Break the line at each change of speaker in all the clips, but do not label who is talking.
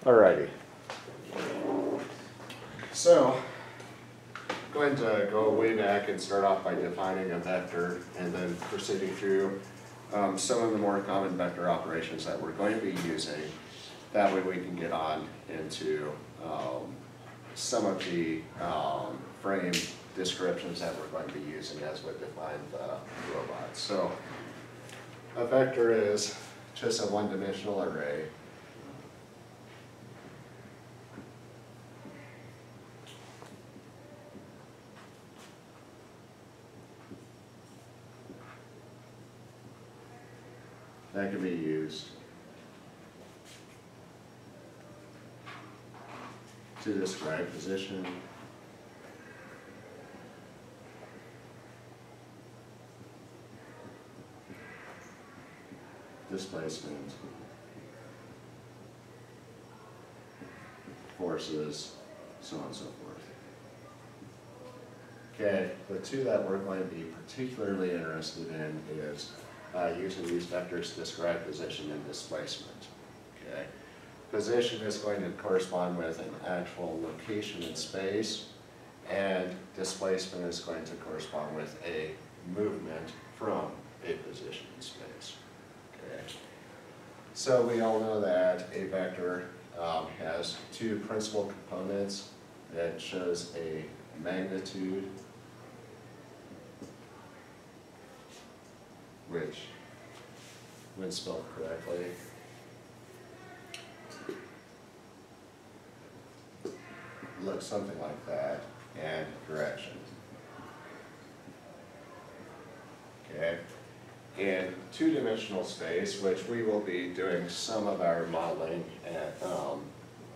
Alrighty. So, I'm going to go way back and start off by defining a vector and then proceeding through some of the more common vector operations that we're going to be using. That way we can get on into some of the frame descriptions that we're going to be using as we define the robot. So, a vector is just a one-dimensional array. That can be used to describe position, displacement, forces, so on and so forth. Okay, the two that we're going to be particularly interested in is using these vectors to describe position and displacement. Okay, position is going to correspond with an actual location in space, and displacement is going to correspond with a movement from a position in space. Okay, so we all know that a vector has two principal components. That shows a magnitude, which, when spelled correctly, looks something like that, and direction. Okay, in two-dimensional space, which we will be doing some of our modeling, and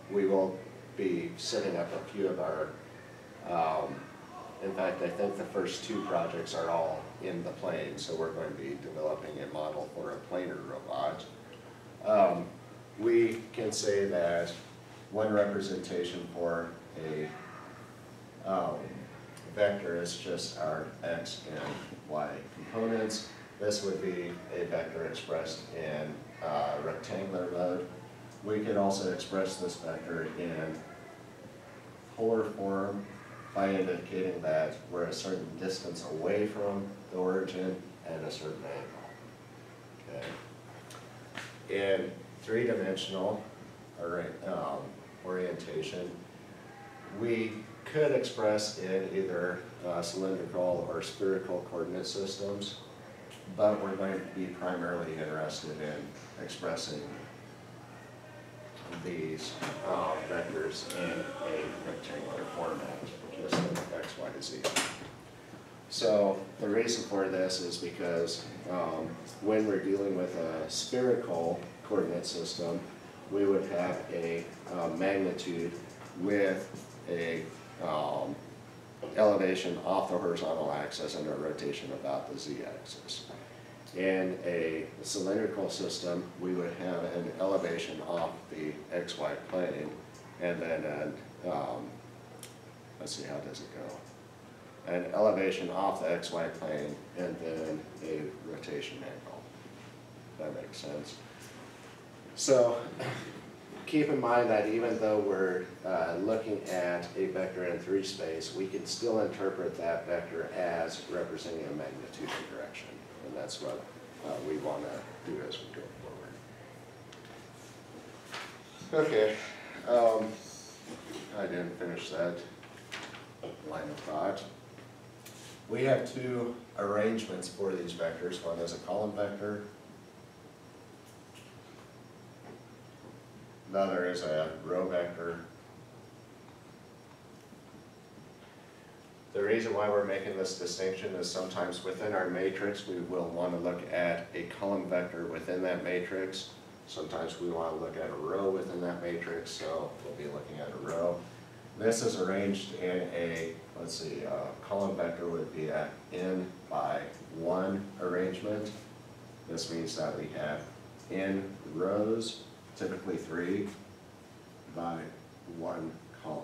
we will be setting up a few of our, in fact, I think the first two projects are all in the plane, so we're going to be developing a model for a planar robot. We can say that one representation for a vector is just our x and y components. This would be a vector expressed in rectangular mode. We could also express this vector in polar form by indicating that we're a certain distance away from the origin and a certain angle. Okay. In three-dimensional orientation, we could express in either cylindrical or spherical coordinate systems, but we're going to be primarily interested in expressing these vectors in a rectangular format, just in x, y, z. So the reason for this is because when we're dealing with a spherical coordinate system, we would have a magnitude with a elevation off the horizontal axis and a rotation about the z-axis. In a cylindrical system, we would have an elevation off the xy plane, and then let's see, how does it go? An elevation off the xy plane, and then a rotation angle. That makes sense. So keep in mind that even though we're looking at a vector in 3 space, we can still interpret that vector as representing a magnitude and direction. And that's what we want to do as we go forward. Okay, I didn't finish that line of thought. We have two arrangements for these vectors. One is a column vector. The other is a row vector. The reason why we're making this distinction is sometimes within our matrix we will want to look at a column vector within that matrix. Sometimes we want to look at a row within that matrix, so we'll be looking at a row. This is arranged in a, let's see, column vector would be an n by 1 arrangement. This means that we have n rows, typically 3, by 1 column.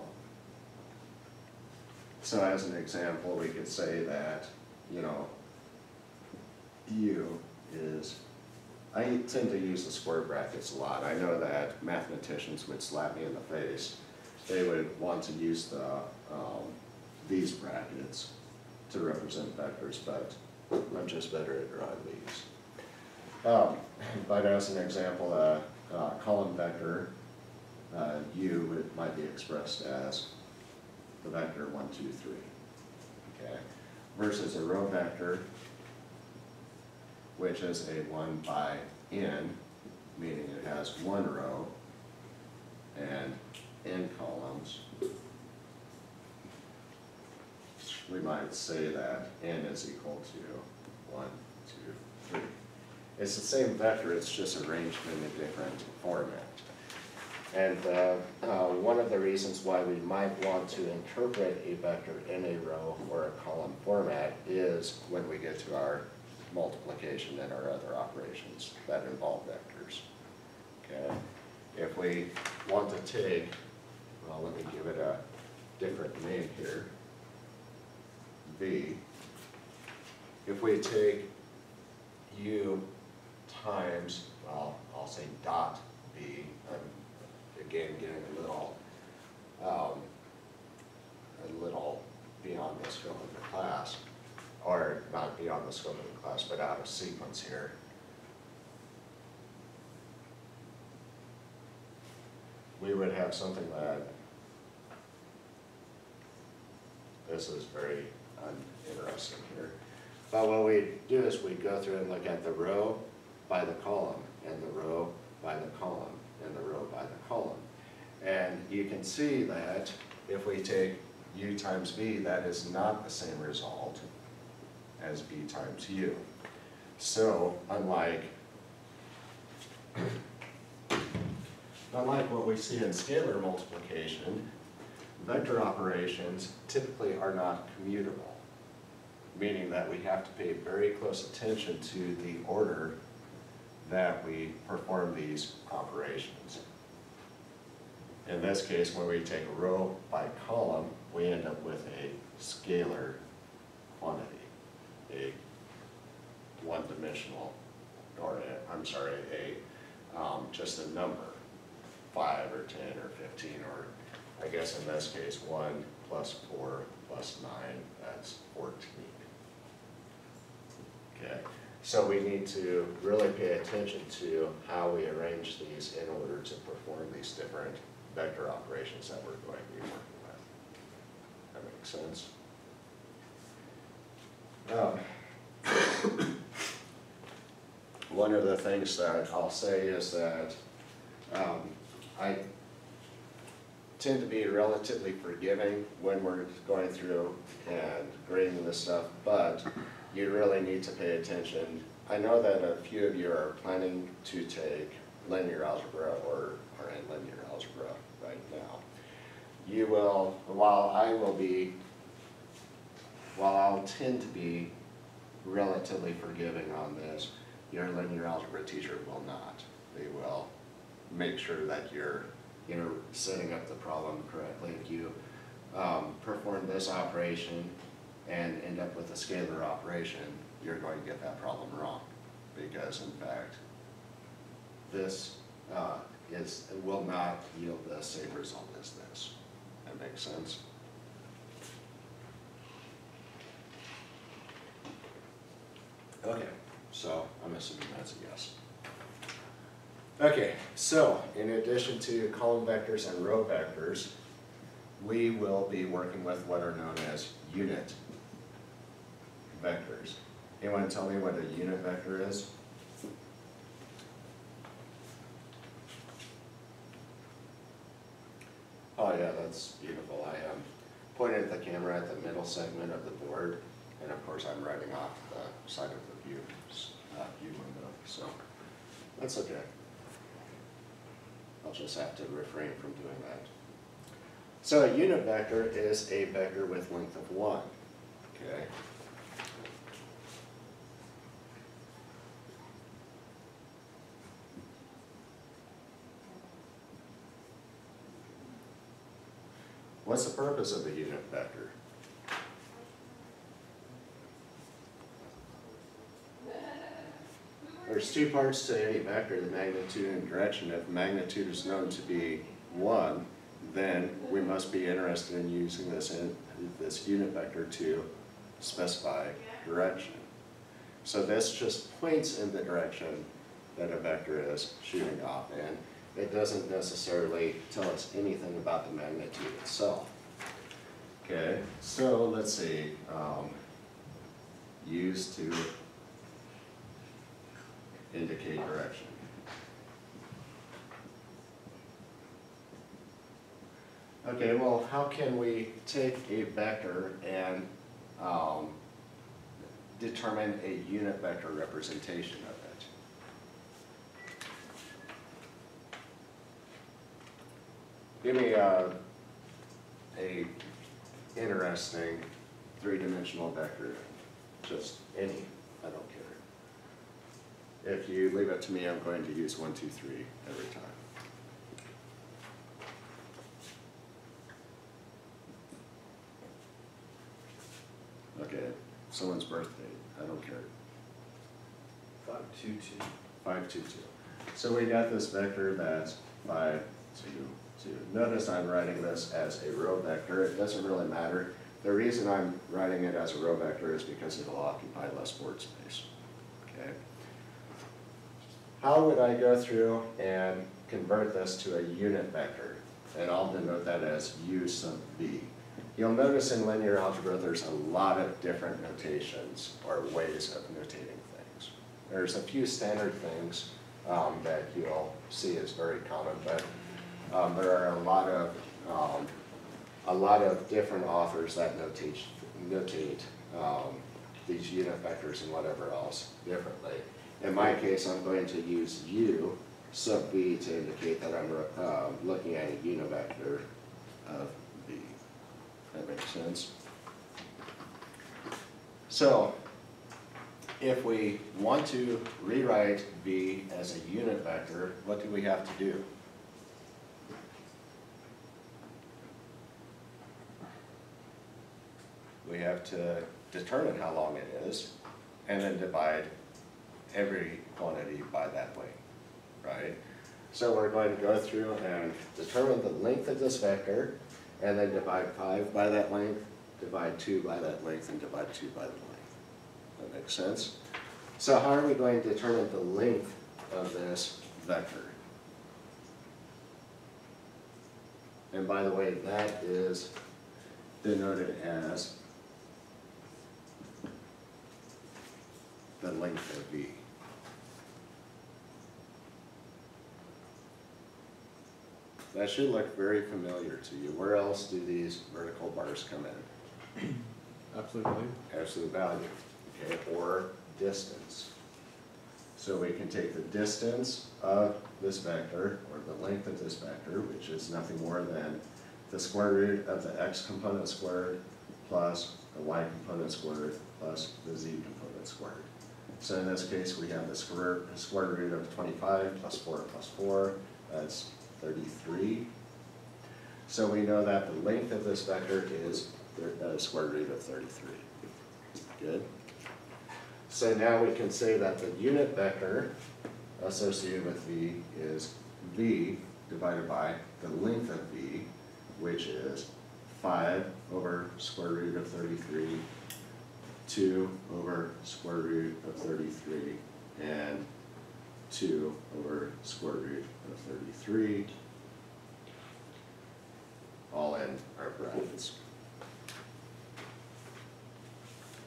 So as an example, we could say that, U is I tend to use the square brackets a lot. I know that mathematicians would slap me in the face. They would want to use these brackets to represent vectors, but I'm just better at drawing these. But as an example, a column vector, U might be expressed as the vector 1, 2, 3. Okay, versus a row vector, which is a 1 by n, meaning it has one row and n columns. We might say that n is equal to 1, 2, 3. It's the same vector, it's just arranged in a different format. And one of the reasons why we might want to interpret a vector in a row or a column format is when we get to our multiplication and our other operations that involve vectors. Okay? If we want to take, well, let me give it a different name here, V. If we take U times, well, I'll say dot V, I'm again getting a little beyond the scope of the class, or not beyond the scope of the class, but out of sequence here. We would have something that, this is very uninteresting here. But what we do is we go through and look at the row by the column, and the row by the column, and the row by the column. And you can see that if we take U times V, that is not the same result as V times U. So unlike what we see in scalar multiplication, vector operations typically are not commutable, meaning that we have to pay very close attention to the order that we perform these operations. In this case, when we take row by column, we end up with a scalar quantity, a one-dimensional, or just a number, 5 or 10 or 15, or I guess in this case, 1 plus 4 plus 9, that's 14. Okay, so we need to really pay attention to how we arrange these in order to perform these different vector operations that we're going to be working with. That makes sense? One of the things that I'll say is that I tend to be relatively forgiving when we're going through and grading this stuff, but you really need to pay attention. I know that a few of you are planning to take linear algebra or are in linear algebra right now. You will, while I'll tend to be relatively forgiving on this, your linear algebra teacher will not. They will make sure that you're setting up the problem correctly. If you perform this operation and end up with a scalar operation, you're going to get that problem wrong, because in fact this will not yield the same result as this. That makes sense? Okay, so I'm assuming that's a yes. Okay, so in addition to column vectors and row vectors, we will be working with what are known as unit vectors. Anyone tell me what a unit vector is? Oh yeah, that's beautiful. I am pointing at the camera at the middle segment of the board, and of course I'm writing off the side of the view window, so that's okay. I'll just have to refrain from doing that. So a unit vector is a vector with length of 1, okay? What's the purpose of a unit vector? there's two parts to any vector, the magnitude and direction. If magnitude is known to be 1, then we must be interested in using this unit vector to specify direction. So this just points in the direction that a vector is shooting off in. It doesn't necessarily tell us anything about the magnitude itself. Okay, so let's see, use to indicate direction. Okay, well, how can we take a vector and determine a unit vector representation of it? Give me a interesting three-dimensional vector, just any, I don't care. If you leave it to me, I'm going to use 1, 2, 3 every time. Okay, someone's birthday, I don't care.
522.
522. So we got this vector that's 5, 2, 2. Notice I'm writing this as a row vector. It doesn't really matter. The reason I'm writing it as a row vector is because it'll occupy less board space. Okay. How would I go through and convert this to a unit vector? And I'll denote that as U sub v. You'll notice in linear algebra there's a lot of different notations or ways of notating things. There's a few standard things that you'll see is very common, but there are a lot of different authors that notate these unit vectors and whatever else differently. In my case, I'm going to use U sub v to indicate that I'm looking at a unit vector of v. That makes sense? So, if we want to rewrite v as a unit vector, what do we have to do? We have to determine how long it is, and then divide every quantity by that length, right? So we're going to go through and determine the length of this vector, and then divide 5 by that length, divide 2 by that length, and divide 2 by the length. That makes sense? So how are we going to determine the length of this vector? And by the way, that is denoted as the length of v. That should look very familiar to you. Where else do these vertical bars come in?
Absolute value.
Absolute value, okay, or distance. So we can take the distance of this vector, or the length of this vector, which is nothing more than the square root of the x component squared plus the y component squared plus the z component squared. So in this case, we have the square root of 25 plus 4 plus 4, that's 33. So we know that the length of this vector is the square root of 33. Good. So now we can say that the unit vector associated with v is v divided by the length of v, which is 5 over square root of 33, 2 over square root of 33, and 2 over square root of 33, all in our brackets.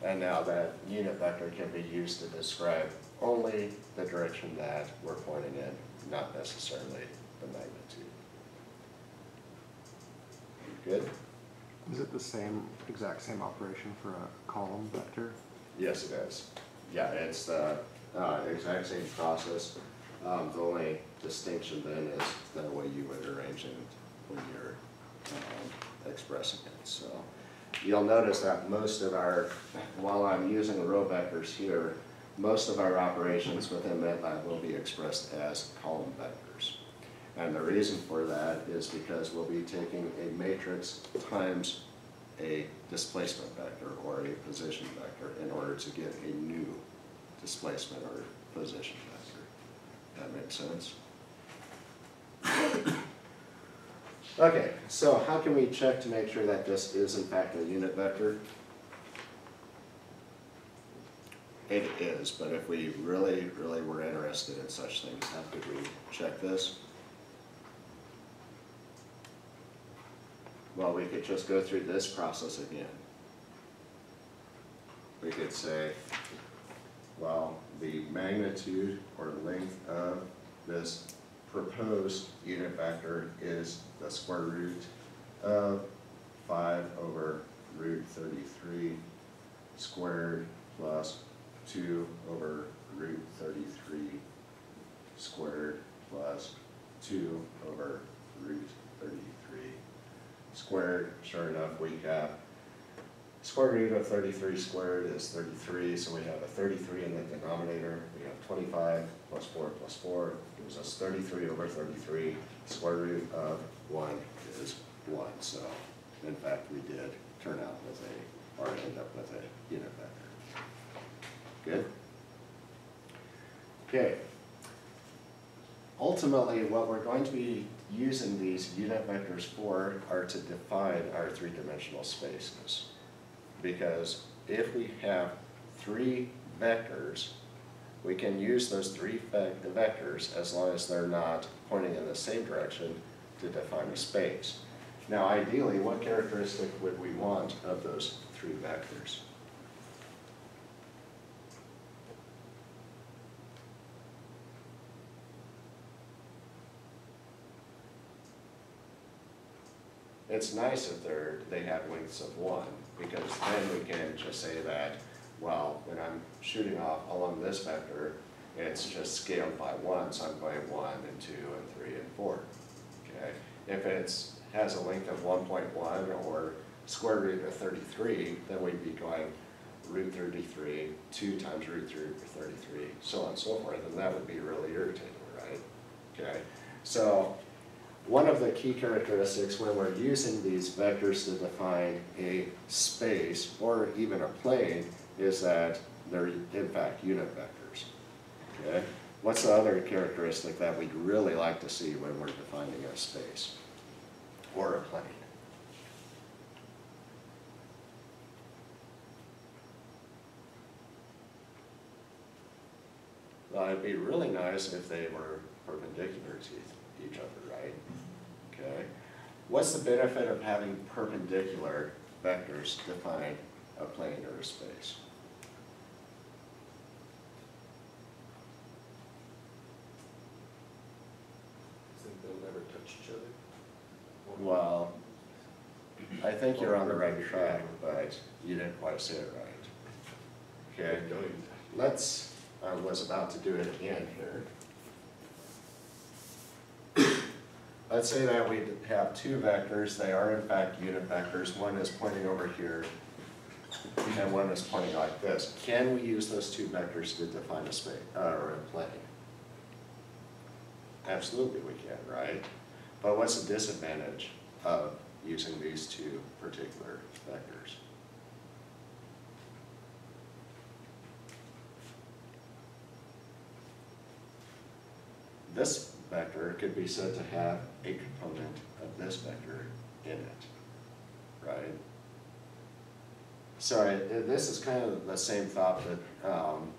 And now that unit vector can be used to describe only the direction that we're pointing in, not necessarily the magnitude. Good?
Is it the exact same operation for a column vector?
Yes, it is. Yeah, it's the exact same process. The only distinction then is the way you would arrange it when you're expressing it. So you'll notice that most of our, while I'm using row vectors here, most of our operations within MATLAB will be expressed as column vectors. And the reason for that is because we'll be taking a matrix times a displacement vector or a position vector in order to get a new displacement or position vector. That makes sense. Okay, so how can we check to make sure that this is in fact a unit vector? It is, but if we really were interested in such things, how could we check this? Well, we could just go through this process again. We could say, well, the magnitude or length of this proposed unit vector is the square root of 5 over root 33 squared plus 2 over root 33 squared plus 2 over root 33 squared. Sure enough, we have square root of 33 squared is 33, so we have a 33 in the denominator. We have 25 plus 4 gives us 33 over 33. Square root of 1 is 1. So, in fact, we did turn out with or end up with a unit vector. Good? Okay. Ultimately, what we're going to be using these unit vectors for are to define our three-dimensional spaces. Because if we have 3 vectors, we can use those 3 vectors as long as they're not pointing in the same direction to define a space. Now, ideally, what characteristic would we want of those 3 vectors? It's nice if they have lengths of 1, because then we can just say that, well, when I'm shooting off along this vector, it's just scaled by 1, so I'm going 1 and 2 and 3 and 4. Okay. If it has a length of 1.1 or square root of 33, then we'd be going root 33, 2 times root 33, so on and so forth, and that would be really irritating, right? Okay. So one of the key characteristics when we're using these vectors to define a space or even a plane is that they're in fact unit vectors. Okay? What's the other characteristic that we'd really like to see when we're defining a space or a plane? Well, it'd be really nice if they were perpendicular to each other, right? Okay. What's the benefit of having perpendicular vectors define a plane or a space?
Think they'll never touch each other?
Well, I think you're on the right track, but you didn't quite say it right. Okay. I was about to do it again here. Let's say that we have 2 vectors. They are in fact unit vectors. One is pointing over here, and one is pointing like this. Can we use those 2 vectors to define a space or a plane? Absolutely we can, right? But what's the disadvantage of using these 2 particular vectors? This vector could be said to have a component of this vector in it, right? So this is kind of the same thought that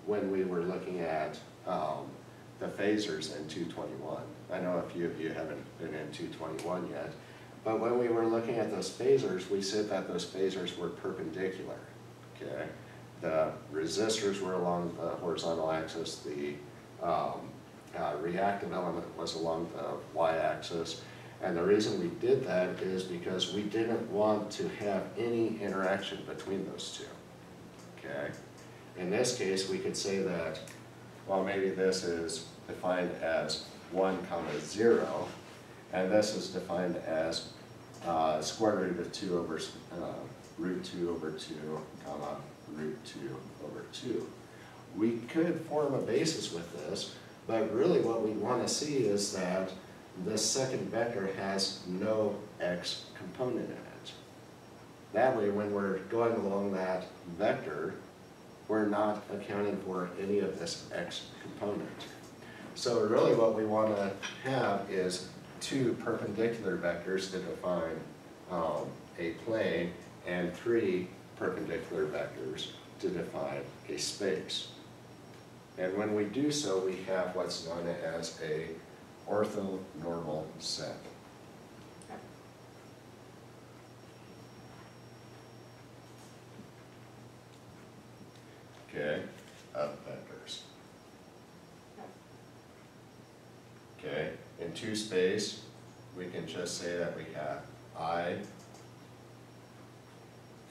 when we were looking at the phasors in 221. I know a few of you haven't been in 221 yet, but when we were looking at those phasors, we said that those phasors were perpendicular, okay? The resistors were along the horizontal axis, the reactive element was along the y-axis, and the reason we did that is because we didn't want to have any interaction between those 2, okay? In this case, we could say that, well, maybe this is defined as 1, 0, and this is defined as square root of 2 over root 2 over 2, comma, root 2 over 2. We could form a basis with this, but really what we want to see is that this second vector has no x component in it. That way, when we're going along that vector, we're not accounting for any of this x component. So really what we want to have is two perpendicular vectors to define a plane and three perpendicular vectors to define a space. And when we do so, we have what's known as a orthonormal set. Okay, of vectors. Okay, in two space, we can just say that we have I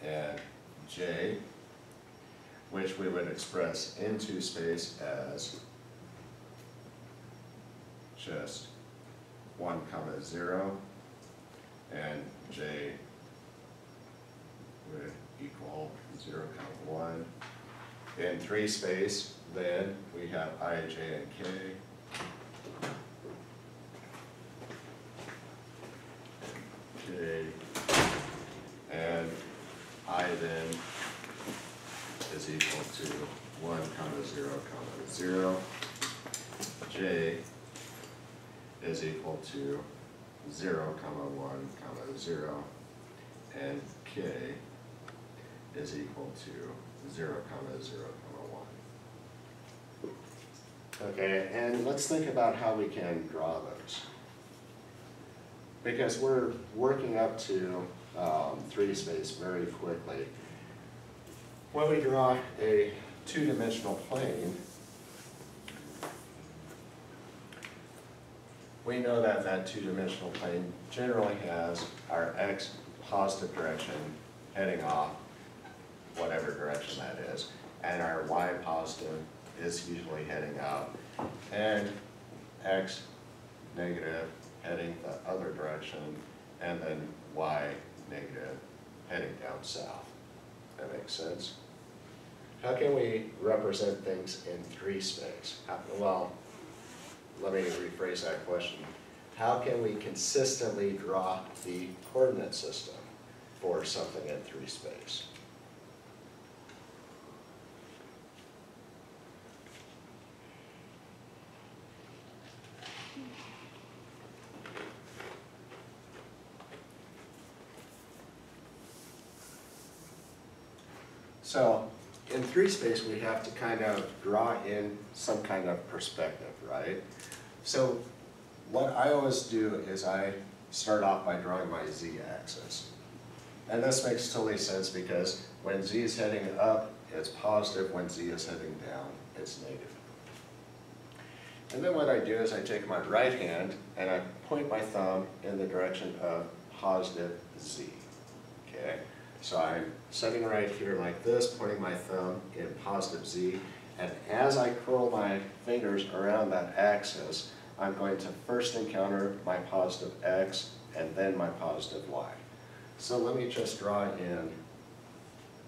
and J, which we would express in two space as just 1, 0, and J would equal 0, 1. In three space, then we have I, J, and K. J, and I then is equal to 1, 0, 0. J is equal to 0, 1, 0. And K is equal to 0, 0, 1. Okay, and let's think about how we can draw those. Because we're working up to three space very quickly. When we draw a two-dimensional plane, we know that that two-dimensional plane generally has our x positive direction heading off, whatever direction that is, and our y positive is usually heading out, and x negative heading the other direction, and then y negative heading down south. That makes sense? How can we represent things in three space? Well, let me rephrase that question. How can we consistently draw the coordinate system for something in three space? So in three space, we have to kind of draw in some kind of perspective, right? So what I always do is I start off by drawing my z-axis. And this makes totally sense because when z is heading up, it's positive. When z is heading down, it's negative. And then what I do is I take my right hand and I point my thumb in the direction of positive z, okay? So I'm sitting right here like this, pointing my thumb in positive z, and as I curl my fingers around that axis, I'm going to first encounter my positive x and then my positive y. So let me just draw in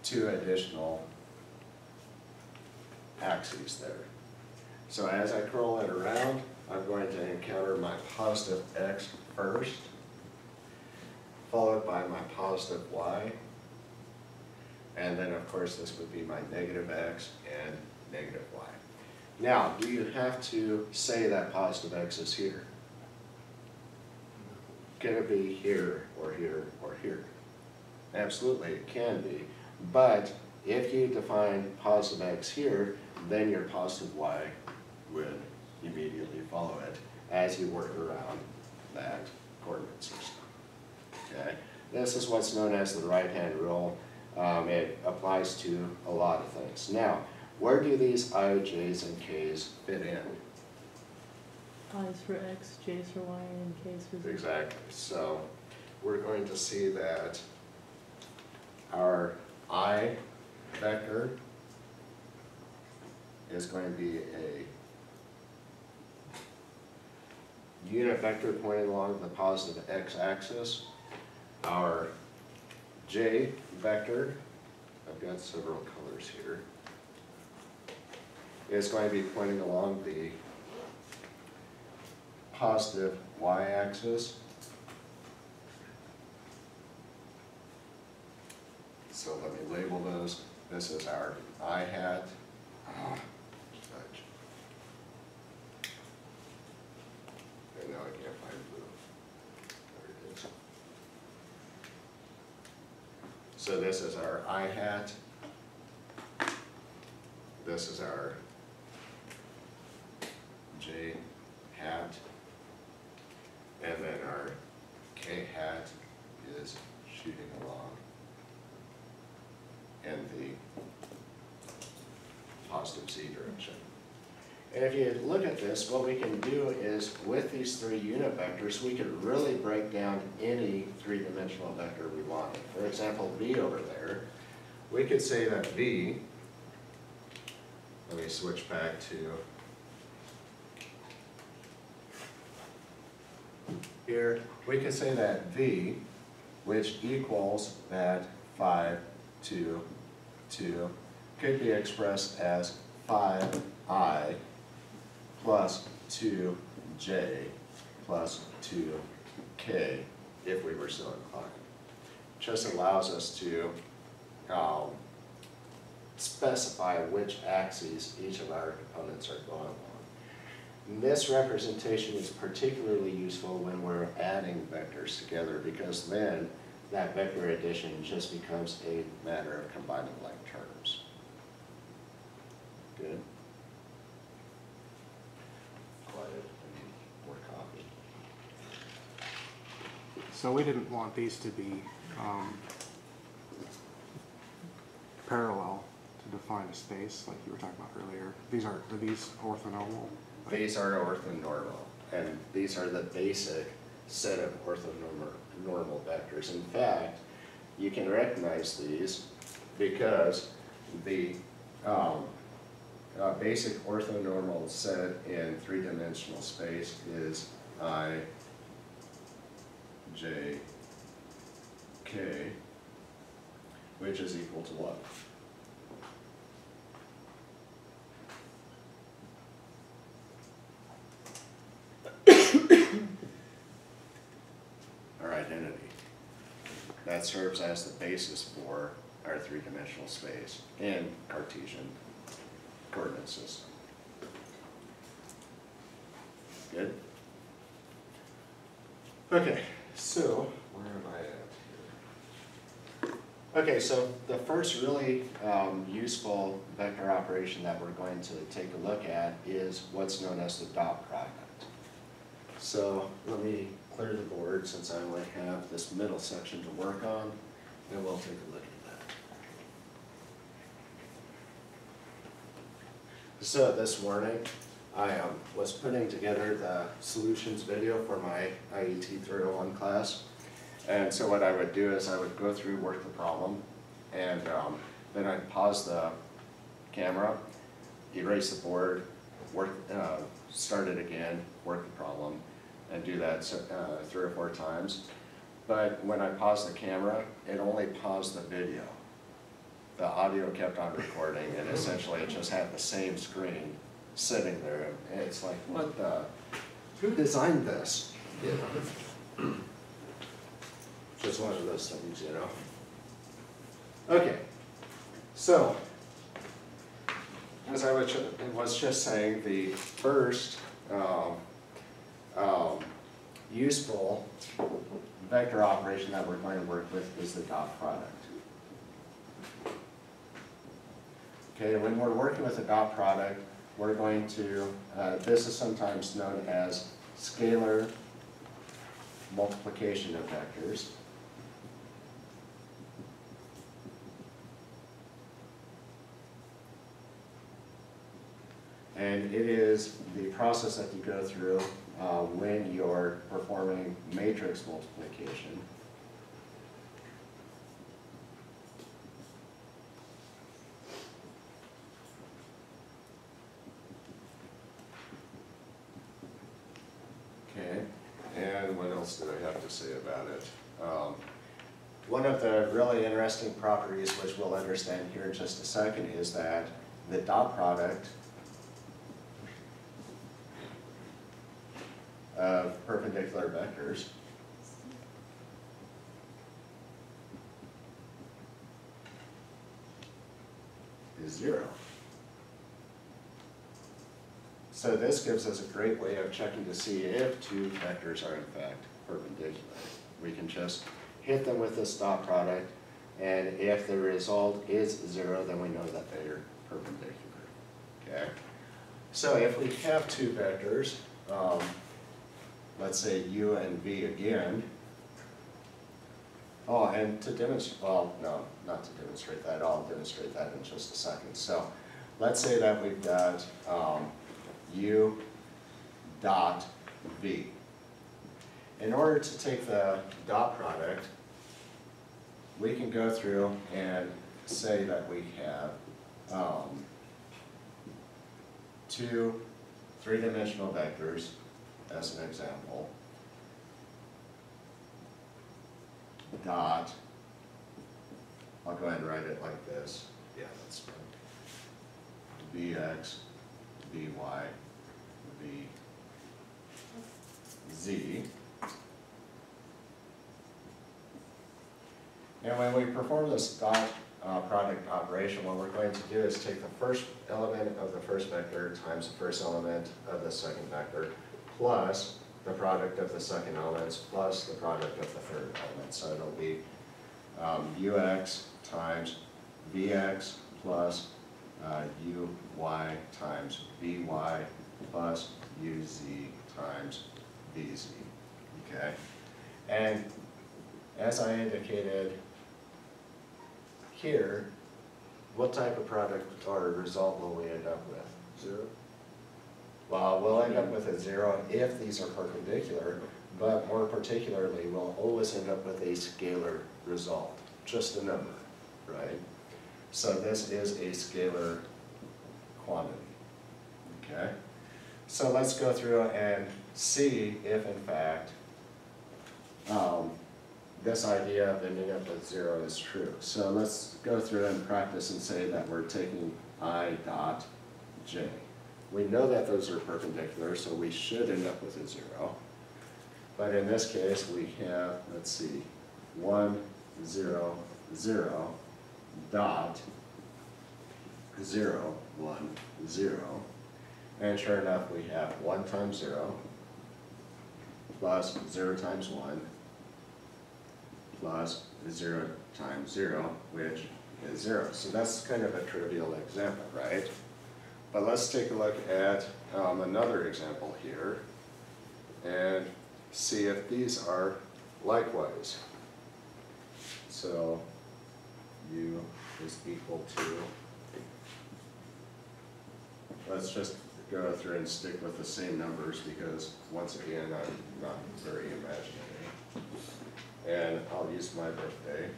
two additional axes there. So as I curl it around, I'm going to encounter my positive x first, followed by my positive y, and then of course this would be my negative x and negative y. Now, do you have to say that positive x is here? Can it be here, or here, or here? Absolutely, it can be. But if you define positive x here, then your positive y would immediately follow it as you work around that coordinate system. Okay? This is what's known as the right-hand rule. It applies to a lot of things. Now, where do these I, J's, and K's fit in?
I is for x, J is for y, and K is for z.
Exactly. So we're going to see that our I vector is going to be a unit vector pointing along the positive x-axis. Our J vector, I've got several colors here, is going to be pointing along the positive y-axis. So let me label those. This is our I hat. So this is our I hat. This is our J hat. And then our K hat is shooting along in the positive Z direction. And if you look at this, what we can do is, with these three unit vectors, we could really break down any three-dimensional vector we wanted. For example, V over there, we could say that V, let me switch back to here, we could say that V, which equals that 5, 2, 2, could be expressed as 5I plus 2J plus 2K, if we were so inclined. Just allows us to specify which axes each of our components are going on. This representation is particularly useful when we're adding vectors together, because then that vector addition just becomes a matter of combining like terms. Good? Quiet, I need more coffee.
So we didn't want these to be parallel to define a space, like you were talking about earlier. Are these orthonormal?
These are orthonormal, and these are the basic set of orthonormal vectors. In fact, you can recognize these because the basic orthonormal set in three-dimensional space is I, J, K, which is equal to what? Our identity. That serves as the basis for our three-dimensional space in Cartesian coordinate system. Good? Okay, so where am I at here? Okay, so the first really useful vector operation that we're going to take a look at is what's known as the dot product. So let me clear the board since I only have this middle section to work on, and we'll take a look at that. So this morning, I was putting together the solutions video for my EET477 class. And so what I would do is I would go through, work the problem, and then I'd pause the camera, erase the board, start it again, work the problem, and do that 3 or 4 times. But when I paused the camera, it only paused the video. The audio kept on recording, and essentially it just had the same screen sitting there. And it's like, what the, who designed this? You know? Just one of those things, you know. Okay, so as I was just saying, the first useful vector operation that we're going to work with is the dot product. Okay, when we're working with a dot product, we're going to, this is sometimes known as scalar multiplication of vectors. And it is the process that you go through when you're performing matrix multiplication. Okay, and what else do I have to say about it? One of the really interesting properties, which we'll understand here in just a second, is that the dot product of perpendicular vectors is 0. So this gives us a great way of checking to see if two vectors are in fact perpendicular. We can just hit them with this dot product, And if the result is 0, then we know that they are perpendicular, okay? So if we have two vectors, let's say u and v again. Oh, and to demonstrate, well, no, not to demonstrate that, I'll demonstrate that in just a second. So let's say that we've got u dot v. In order to take the dot product, we can go through and say that we have two three-dimensional vectors, as an example, dot, I'll go ahead and write it like this, yeah, that's fine, vx, vy, vz. And when we perform this dot product operation, what we're going to do is take the first element of the first vector times the first element of the second vector, plus the product of the second elements, plus the product of the third element. So it'll be ux times vx plus uy times vy plus uz times vz, okay? And as I indicated here, what type of product or result will we end up with?
0?
Well, we'll end up with a 0 if these are perpendicular, but more particularly, we'll always end up with a scalar result, just a number, right? So this is a scalar quantity, okay? So let's go through and see if, in fact, this idea of ending up with 0 is true. So let's go through and practice and say that we're taking I dot j. We know that those are perpendicular, so we should end up with a 0. But in this case, we have, let's see, 1, 0, 0, dot, 0, 1, 0. And sure enough, we have 1 times 0, plus 0 times 1, plus 0 times 0, which is 0. So that's kind of a trivial example, right? But let's take a look at another example here and see if these are likewise. So u is equal to, let's just go through and stick with the same numbers because once again I'm not very imaginary. And I'll use my birthday.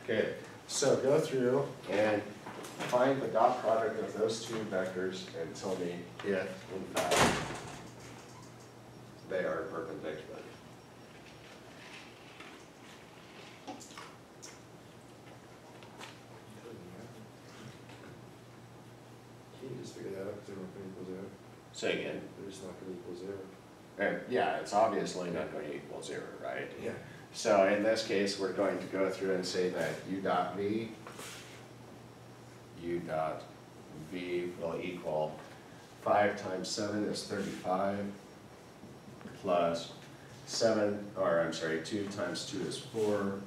Okay, so go through and find the dot product of those two vectors and tell me if, in fact, they are perpendicular.
Can you just figure that out, because they're not going to equal 0?
Say again.
They're just not going to equal 0.
And yeah, it's obviously not going to equal 0, right?
Yeah.
So in this case, we're going to go through and say that u dot v will equal 5 times 7 is 35, plus 2 times 2 is 4,